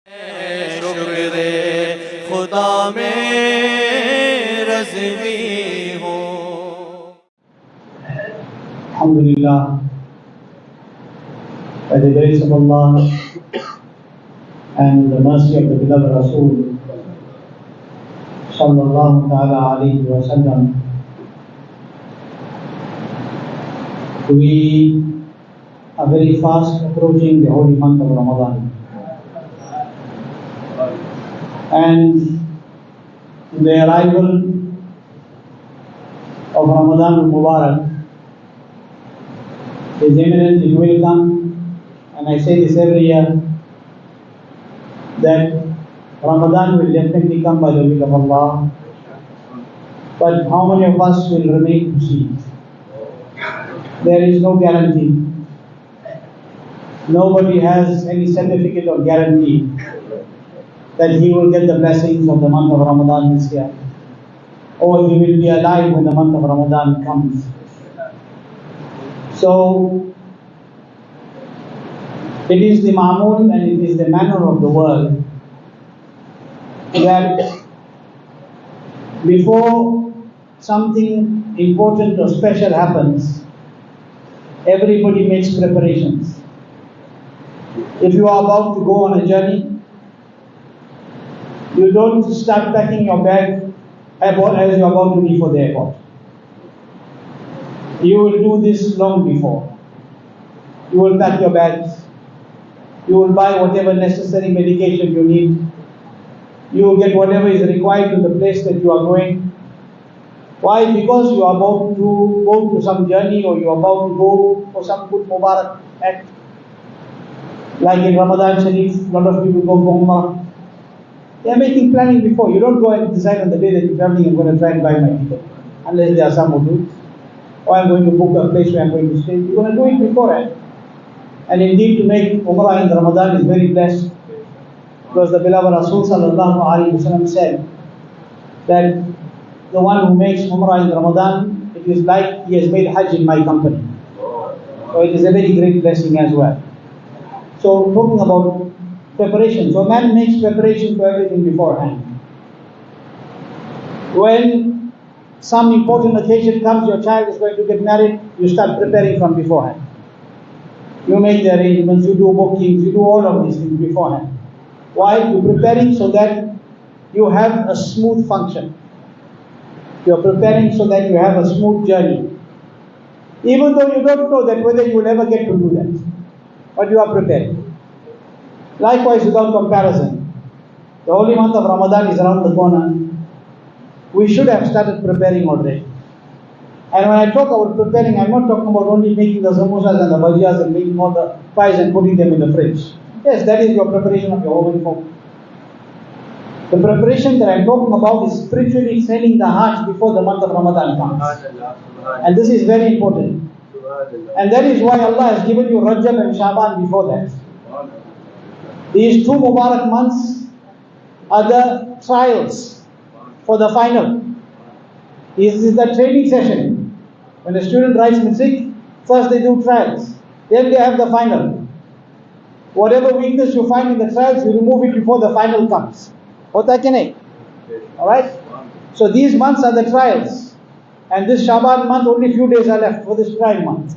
शुक्र खुदा में रज़वी हो। Alhamdulillah, by the grace of Allah and the mercy of the beloved Rasul sallallahu ta'ala alayhi wa sallam, we are very fast approaching the holy month of Ramadan. And in the arrival of Ramadan al-Mubarak, His Eminence is welcome, and I say this every year, that Ramadan will definitely come by the will of Allah, but how many of us will remain to see it? There is no guarantee. Nobody has any certificate or guarantee that he will get the blessings of the month of Ramadan this year, or he will be alive when the month of Ramadan comes. So, it is the ma'amul and it is the manner of the world that before something important or special happens, everybody makes preparations. If you are about to go on a journey, you don't start packing your bag as you are about to leave for the airport. You will do this long before. You will pack your bags. You will buy whatever necessary medication you need. You will get whatever is required to the place that you are going. Why? Because you are about to go to some journey, or you are about to go for some good Mubarak act. Like in Ramadan Sharif, a lot of people go for Umrah. They are making planning before. You don't go and decide on the day that you're traveling, I'm going to try and buy my ticket. Unless there are some who do. Or I'm going to book a place where I'm going to stay. You're going to do it beforehand. And indeed, to make Umrah in Ramadan is very blessed. Because the beloved Rasul sallallahu alayhi wa sallam said that the one who makes Umrah in Ramadan, it is like he has made Hajj in my company. So it is a very great blessing as well. So talking about preparation. So man makes preparation for everything beforehand. When some important occasion comes, your child is going to get married, you start preparing from beforehand. You make the arrangements, you do bookings, you do all of these things beforehand. Why? You're preparing so that you have a smooth function. You're preparing so that you have a smooth journey. Even though you don't know that whether you will ever get to do that. But you are prepared. Likewise, without comparison, the holy month of Ramadan is around the corner. We should have started preparing already. And when I talk about preparing, I'm not talking about only making the Samoosas and the Bhajias and making all the pies and putting them in the fridge. Yes, that is your preparation of your holy home. The preparation that I'm talking about is spiritually training the heart before the month of Ramadan comes. And this is very important. And that is why Allah has given you Rajab and Shaban before that. These two Mubarak months are the trials for the final. This is the training session. When a student writes music, first they do trials. Then they have the final. Whatever weakness you find in the trials, you remove it before the final comes. Alright? So these months are the trials. And this Shaban month, only few days are left for this trial month.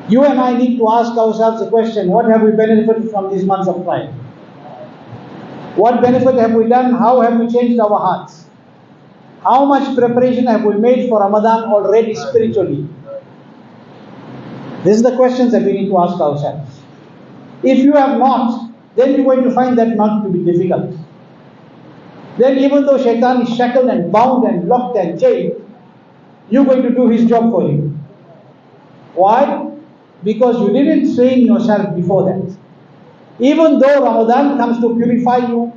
You and I need to ask ourselves the question, what have we benefited from these months of trial? What benefit have we done? How have we changed our hearts? How much preparation have we made for Ramadan already spiritually? These are the questions that we need to ask ourselves. If you have not, then you're going to find that month to be difficult. Then even though Shaitan is shackled and bound and locked and chained, you're going to do his job for you. Why? Because you didn't train yourself before that. Even though Ramadan comes to purify you,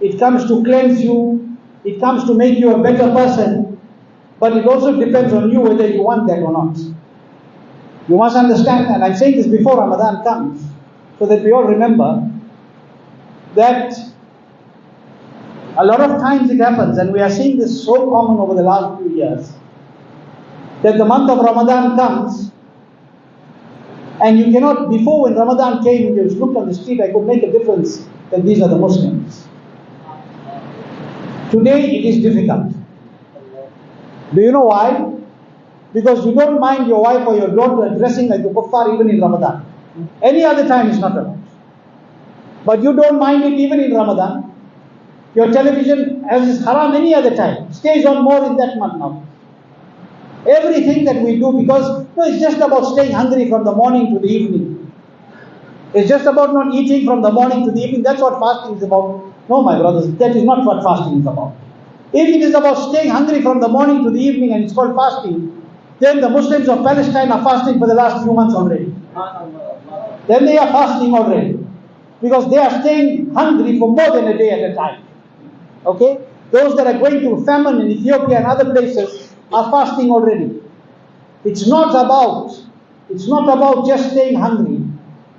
it comes to cleanse you, it comes to make you a better person, but it also depends on you whether you want that or not. You must understand, and I'm saying this before Ramadan comes, so that we all remember that a lot of times it happens, and we are seeing this so common over the last few years, that the month of Ramadan comes, and you cannot, before when Ramadan came, you just looked on the street, I could make a difference that these are the Muslims. Today it is difficult. Do you know why? Because you don't mind your wife or your daughter dressing like the kuffar even in Ramadan. Any other time is not allowed. But you don't mind it even in Ramadan. Your television, as is haram any other time, stays on more in that month now. Everything that we do, because it's just about staying hungry from the morning to the evening. It's just about not eating from the morning to the evening. That's what fasting is about. No, my brothers, that is not what fasting is about. If it is about staying hungry from the morning to the evening and it's called fasting, then the Muslims of Palestine are fasting for the last few months already. Then they are fasting already. Because they are staying hungry for more than a day at a time. Okay? Those that are going through famine in Ethiopia and other places are fasting already. It's not about just staying hungry.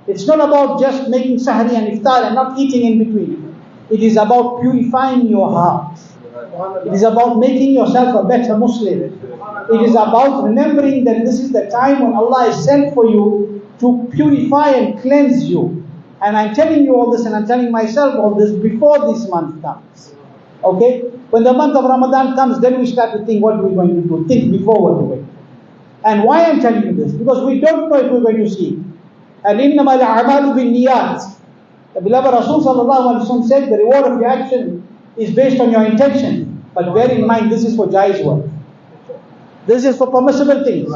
It's not about just making sahri and iftar and not eating in between. It is about purifying your heart. It is about making yourself a better Muslim. It is about remembering that this is the time when Allah is sent for you to purify and cleanse you. And I'm telling you all this, and I'm telling myself all this before this month comes. Okay? When the month of Ramadan comes, then we start to think what we're going to do. Think before what we're going to do. And why I'm telling you this? Because we don't know if we're going to see. And إِنَّمَا الْأَعْمَالُ بِالنِّيَّاتِ. The beloved Rasul sallallahu alaihi wasallam said the reward of your action is based on your intention. But bear in mind, this is for jaiz work. This is for permissible things.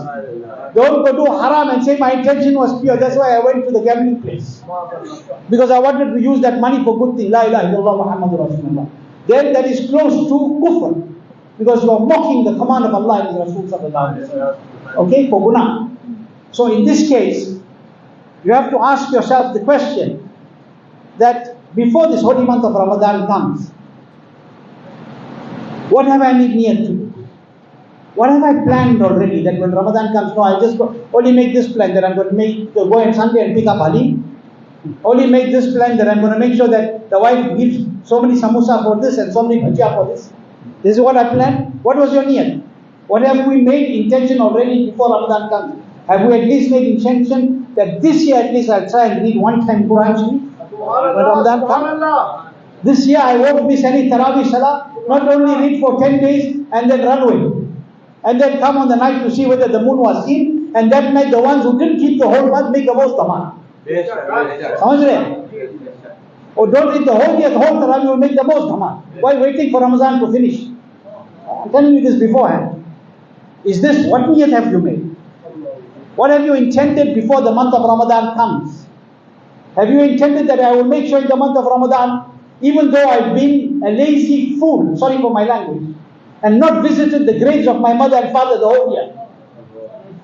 Don't go do haram and say my intention was pure. That's why I went to the gambling place. Because I wanted to use that money for good thing. La ilaha illallah Muhammadur Rasulullah. Then that is close to kufr. Because you are mocking the command of Allah and Rasul sallallahu alaihi wasallam. Okay, for guna. So in this case, you have to ask yourself the question that before this holy month of Ramadan comes, what have I made niyat to do? What have I planned already that when Ramadan comes, no, I'll just only make this plan that I'm going to go on Sunday and pick up halim. Only make this plan that I'm going to make sure that the wife gives so many samoosa for this and so many bhajia for this. This is what I planned. What was your niyat? What have we made intention already before Ramadan comes? Have we at least made intention that this year at least I'll try and read one time Quran Sharif when Ramadan comes? This year I won't miss any Tarawih Salah. Not only read for 10 days and then run away. And then come on the night to see whether the moon was seen. And that night the ones who didn't keep the whole month make the most Taman. Or don't read the whole year, the whole Tarawih will make the most Taman. Why waiting for Ramadan to finish? I'm telling you this beforehand. Is this, what niyat have you made? What have you intended before the month of Ramadan comes? Have you intended that I will make sure in the month of Ramadan, even though I've been a lazy fool, sorry for my language, and not visited the graves of my mother and father the whole year,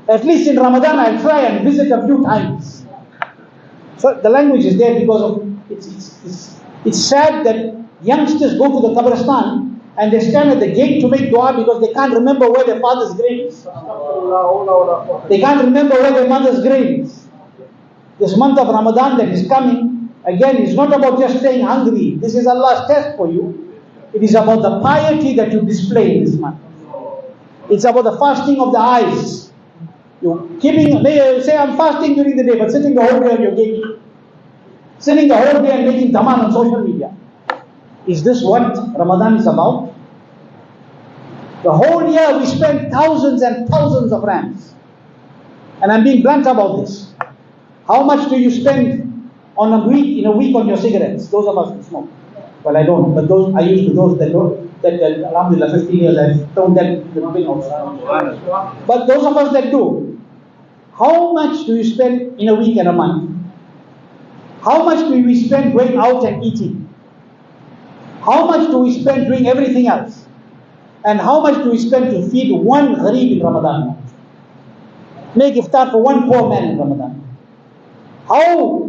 at least in Ramadan I'll try and visit a few times. So the language is there because of it's sad that youngsters go to the Qabristan and they stand at the gate to make dua because they can't remember where their father's grave is. They can't remember where their mother's grave is. This month of Ramadan that is coming, again, is not about just staying hungry. This is Allah's test for you. It is about the piety that you display in this month. It's about the fasting of the eyes. You say I'm fasting during the day, but sitting the whole day on your gate. Sitting the whole day and making taman on social media. Is this what Ramadan is about? The whole year we spend thousands and thousands of rands. And I'm being blunt about this. How much do you spend in a week on your cigarettes? Those of us who smoke. Well, I don't, but I used to those that don't, that alhamdulillah, 15 years I've thrown that bin also. But those of us that do, how much do you spend in a week and a month? How much do we spend going out and eating? How much do we spend doing everything else? And how much do we spend to feed one gharib in Ramadan? Make iftar for one poor man in Ramadan.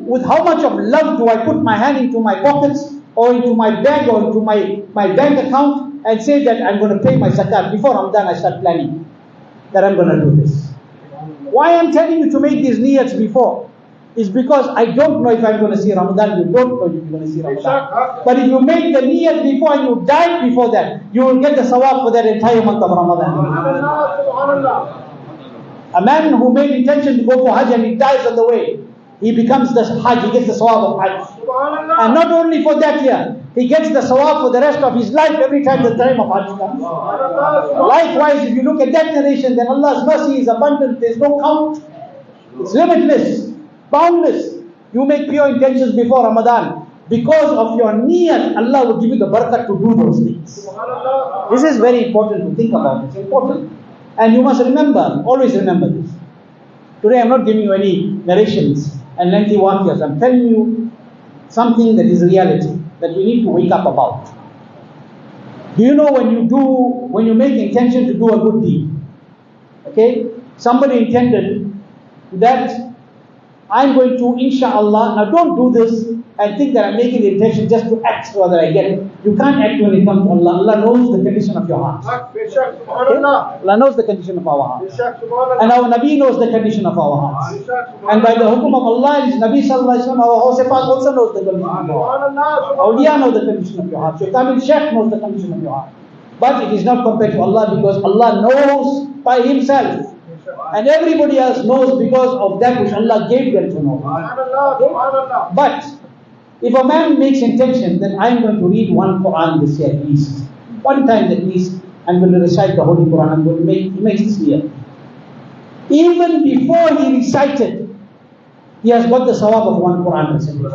With how much of love do I put my hand into my pockets or into my bag or into my bank account and say that I'm going to pay my zakat? Before Ramadan I start planning that I'm going to do this. Why I'm telling you to make these niyats before is because I don't know if I'm going to see Ramadan. You don't know if you're going to see Ramadan. But if you make the niyat before and you die before that, you will get the sawab for that entire month of Ramadan. A man who made intention to go for Hajj and he dies on the way, he becomes the Hajj, he gets the sawab of Hajj. And not only for that year, he gets the sawab for the rest of his life every time the time of Hajj comes. Likewise, if you look at that narration, then Allah's mercy is abundant, there is no count. It's limitless, boundless. You make pure intentions before Ramadan. Because of your niyat, Allah will give you the barakat to do those things. This is very important to think about. It's important. And you must remember, always remember this. Today I'm not giving you any narrations and lengthy waqiyas. I'm telling you something that is reality, that we need to wake up about. Do you know when you make intention to do a good deed? Okay? Somebody intended that I'm going to, inshallah, now don't do this and think that I'm making the intention just to act so that I get it. You can't act when it comes to Allah. Allah knows the condition of your heart. Okay? Allah knows the condition of our heart. And our Nabi knows the condition of our hearts. And by the hukum of Allah and His Nabi sallallahu alayhi wa sallam, our House also knows the condition of your heart. Awliya know the condition of your heart. Your Kamil Sheikh knows the condition of your heart. But it is not compared to Allah, because Allah knows by Himself. And everybody else knows because of that which Allah gave them to know. Okay? But if a man makes intention that I'm going to read one Quran this year at least, one time at least, I'm going to recite the Holy Quran, I'm going to make, he makes this year. Even before he recited, he has got the sawab of one Quran recitation.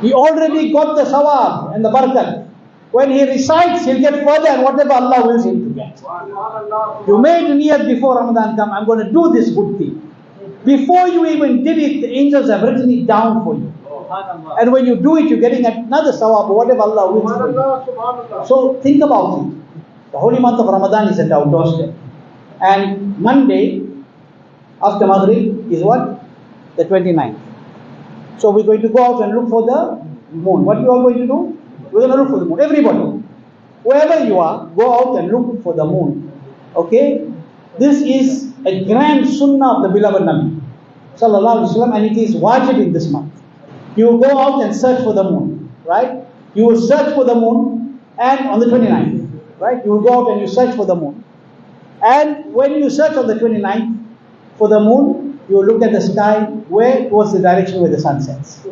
He already got the sawab and the barakat. When he recites, he'll get further and whatever Allah wills him to get. You made niyat before Ramadan come, I'm going to do this good thing. Before you even did it, the angels have written it down for you. And when you do it, you're getting another sawab or whatever Allah wills for you. So think about it. The holy month of Ramadan is at our doorstep. And Monday, after Maghrib, is what? The 29th. So we're going to go out and look for the moon. What are you all going to do? We're going to look for the moon. Everybody. Wherever you are, go out and look for the moon. Okay? This is a grand sunnah of the beloved Nabi sallallahu alaihi wasallam, and it is wajib in this month. You will go out and search for the moon, right? You will search for the moon, and on the 29th, right? You will go out and you search for the moon. And when you search on the 29th for the moon, you will look at the sky where towards the direction where the sun sets.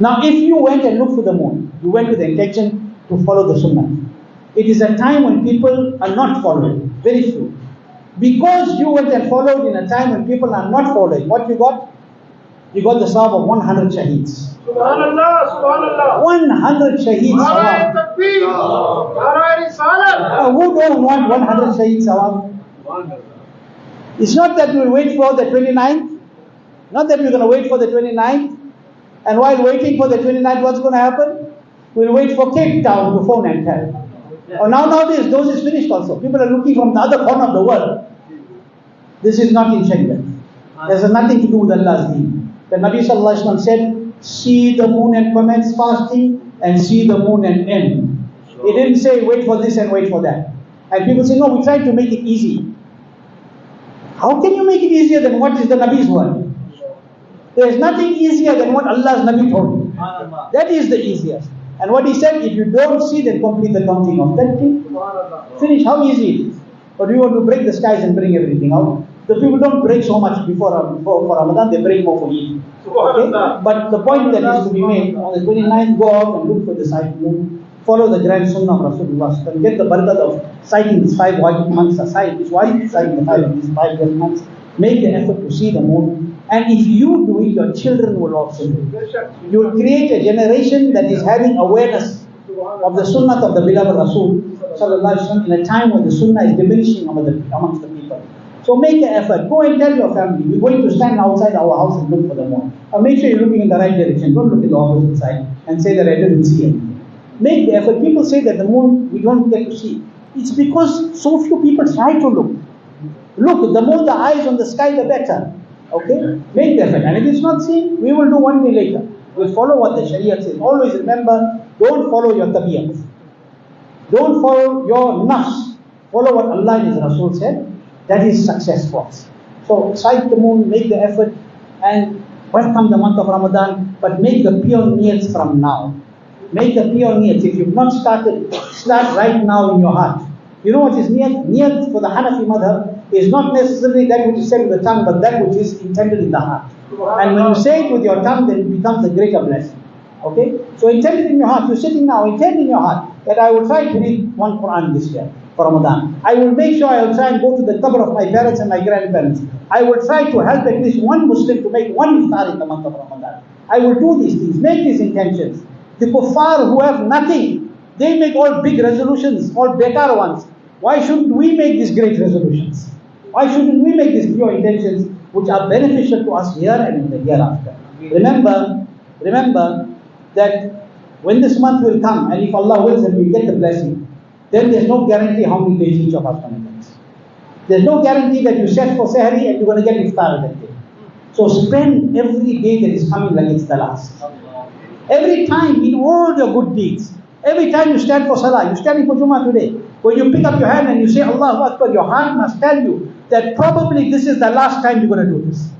Now, if you went and looked for the moon, you went with the intention to follow the sunnah. It is a time when people are not following, very few. Because you went and followed in a time when people are not following, what you got? You got the sawab of 100 shaheeds. Subhanallah, subhanallah. 100 shaheeds sawab. Who don't want 100 shaheeds sawab? It's not that we'll wait for the 29th. Not that we're going to wait for the 29th. And while waiting for the 29th, what's going to happen? We'll wait for Cape Town to phone and tell. Or nowadays, those is finished also. People are looking from the other corner of the world. This is not in Sharia. There's nothing to do with Allah's deen. The Nabi sallallahu alaihi wasallam said, see the moon and commence fasting, and see the moon and end. He didn't say wait for this and wait for that. And people say, no, we try to make it easy. How can you make it easier than what is the Nabi's word? There is nothing easier than what Allah's Nabi told you. That is the easiest. And what he said, if you don't see, then complete the counting of 30. Finish. How easy it is. But we want to break the skies and bring everything out. The people don't break so much for Ramadan, they break more for Eid. Okay? But the point that is to be made, on the 29th, go out and look for the sight moon. Follow the grand sunnah of Rasulullah. And get the barakat of sighting these 5 wajib months aside. It's wajib sighting these 5 months. Make the effort to see the moon. And if you do it, your children will also do it. You will create a generation that is having awareness of the sunnah of the beloved Rasul sallallahu alaihi wasallam in a time when the sunnah is diminishing amongst the people. So make the effort. Go and tell your family, we're going to stand outside our house and look for the moon. Or make sure you're looking in the right direction. Don't look in the opposite side and say that I didn't see anything. Make the effort. People say that the moon we don't get to see. It's because so few people try to look. Look, the more the eyes on the sky, the better. Okay? Make the effort. And if it's not seen, we will do one day later. We'll follow what the Sharia says. Always remember, don't follow your tabiyyat. Don't follow your nafs. Follow what Allah and His Rasul said. That is success for us. So, sight the moon, make the effort, and welcome the month of Ramadan, but make the pure niyats from now. Make the pure niyats. If you've not started, start right now in your heart. You know what is niyat? Niyat for the Hanafi madhab is not necessarily that which is said with the tongue, but that which is intended in the heart. And when you say it with your tongue, then it becomes a greater blessing. Okay? So intend it in your heart. You're sitting now, intend in your heart that I will try to read one Quran this year for Ramadan. I will make sure I will try and go to the qabr of my parents and my grandparents. I will try to help at least one Muslim to make one iftar in the month of Ramadan. I will do these things, make these intentions. The kuffar who have nothing, they make all big resolutions, all better ones. Why shouldn't we make these great resolutions? Why shouldn't we make these pure intentions which are beneficial to us here and in the hereafter? Remember that when this month will come, and if Allah wills and we get the blessing, then there's no guarantee how many days each of us going to get. There's no guarantee that you set for Sahri and you're going to get iftar that day. So spend every day that is coming like it's the last. Every time in all your good deeds, every time you stand for Salah, you're standing for Jummah today, when you pick up your hand and you say Allahu Akbar, your heart must tell you that probably this is the last time you're going to do this.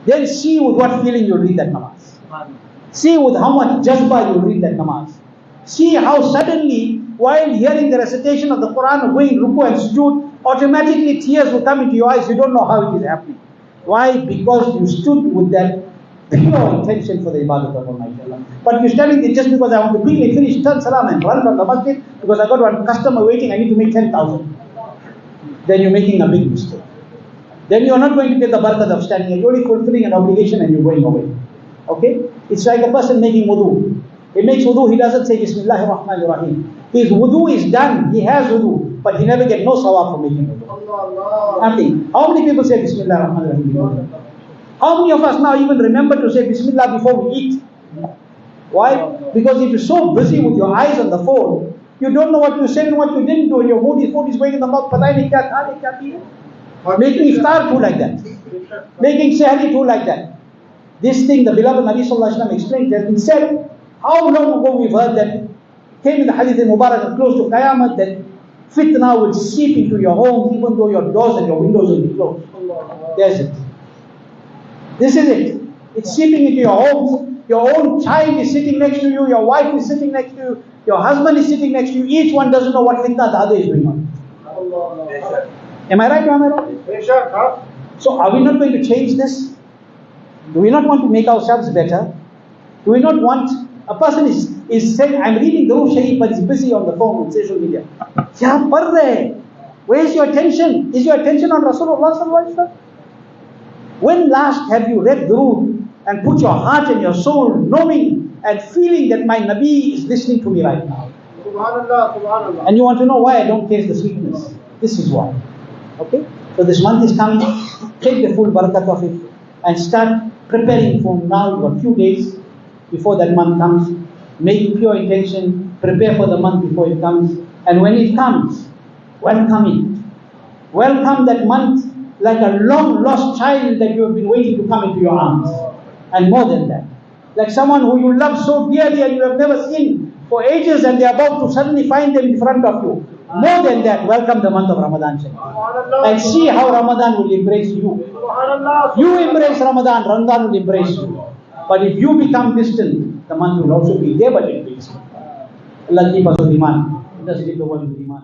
Then see with what feeling you'll read that namaz. See with how much jazba you'll read that namaz. See how suddenly, while hearing the recitation of the Quran, going ruku and sujood, automatically tears will come into your eyes. You don't know how it is happening. Why? Because you stood with that pure intention for the ibadat of Almighty Allah. But you're standing there just because I want to quickly finish, turn salam and run from the masjid because I got one customer waiting, I need to make 10,000. Then you're making a big mistake. Then you're not going to get the barakat of standing. You're only fulfilling an obligation and you're going away. Okay? It's like a person making wudu. He makes wudu, he doesn't say Bismillahir Rahmanir Rahim. His wudu is done, he has wudu, but he never gets no sawab for making wudu. Nothing. How many people say Bismillahir Rahmanir Rahim? How many of us now even remember to say Bismillah before we eat? Why? Because if you're so busy with your eyes on the phone, you don't know what you said and what you didn't do, and your food is going in the mouth. Making iftar too like that. Making sahri too like that. This thing, the beloved Nabi Sallallahu Alaihi Wasallam explained, has been said. How long ago we've heard that, came in the hadith in Mubarak close to Qiyamah, that fitna will seep into your homes even though your doors and your windows will be closed. There's it. This is it. It's seeping into your homes. Your own child is sitting next to you. Your wife is sitting next to you. Your husband is sitting next to you. Each one doesn't know what fitna the other is doing on. Am I right or am I wrong? So are we not going to change this? Do we not want to make ourselves better? Do we not want... A person is saying, I'm reading Durud Sharif, but he's busy on the phone, on social media. Where's your attention? Is your attention on Rasulullah Sallallahu Alaihi Wasallam? When last have you read Durud and put your heart and your soul knowing and feeling that my Nabi is listening to me right now? Subhanallah, Subhanallah. And you want to know why I don't taste the sweetness? This is why. Okay? So this month is coming. Take the full barakat of it and start preparing for now. You've got a few days before that month comes. Make pure intention. Prepare for the month before it comes. And when it comes, welcome it. Welcome that month like a long lost child that you have been waiting to come into your arms. And more than that, like someone who you love so dearly and you have never seen for ages and they are about to suddenly find them in front of you. More than that, welcome the month of Ramadan. And see how Ramadan will embrace you. You embrace Ramadan, Ramadan will embrace you. But if you become distant, the month will also be there, but it will be distant. Allah keep us with Iman. Let us live the world with Iman.